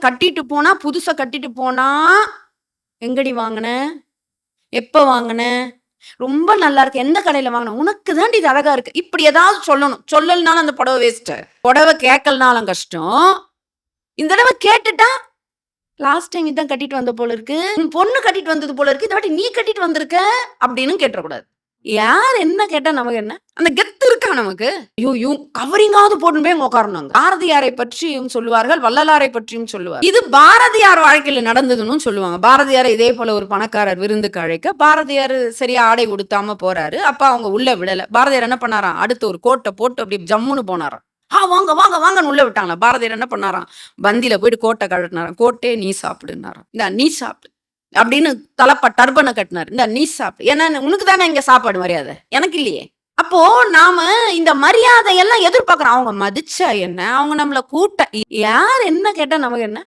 கட்டிட்டு போனா, புதுசா கட்டிட்டு போனா, எங்கடி வாங்குன? எப்ப வாங்குன? ரொம்ப நல்லா இருக்கு. எந்த கடையில வாங்குன? உனக்கு தான்டி இது அழகா இருக்கு. இப்படி ஏதாவது சொல்லணும். சொல்லலனாலும் அந்த புடவ வேஸ்ட்டு. புடவ கேட்கலனாலும் கஷ்டம். இந்த தடவ கேட்டுட்டா, லாஸ்ட் டைம் இதான் கட்டிட்டு வந்த போல இருக்கு. உன் பொண்ணு கட்டிட்டு வந்தது போல இருக்கு. இந்த வாட்டி நீ கட்டிட்டு வந்திருக்க அப்படின்னு கேட்றக்கூடாது. யார் என்ன கேட்டா நமக்கு என்ன? அந்த கெத்து இருக்கா நமக்கு? ஐயோ! கவரிங்காவது போட்டுன்னு போய் அங்க உட்காரணுங்க. பாரதியாரை பற்றியும் சொல்லுவார்கள், வள்ளலாரை பற்றியும் சொல்லுவார். இது பாரதியார் வாழ்க்கையில நடந்ததுன்னும் சொல்லுவாங்க. பாரதியார இதே போல ஒரு பணக்காரர் விருந்துக்கு அழைக்க, பாரதியார் சரியா ஆடை உடுத்தாம போறாரு. அப்ப அவங்க உள்ள விடல. பாரதியார் என்ன பண்ணாராம்? அடுத்து ஒரு கோட்ட போட்டு அப்படியே ஜம்முன்னு போனாராம். வாங்க, வாங்க, வாங்கன்னு உள்ள விட்டாங்களாம். பாரதியார் என்ன பண்ணாராம்? பந்தியில போயிட்டு கோட்ட கழட்டினாராம். கோட்டே நீ சாப்பிடுன்னாராம். இந்தா நீ சாப்பிடு. அப்படின்னு டர்பன கட்டினாரு. இந்தா நீ சாப்பிடு. ஏன்னா உனக்கு தானே இங்க சாப்பாடு மரியாதை. எனக்கு இல்லையே. அப்போ நாம இந்த மரியாதை எல்லாம் எதிர்பார்க்கிறோம். அவங்க மதிச்சா என்ன? அவங்க நம்மள யார் என்ன கேட்டா நமக்கு என்ன?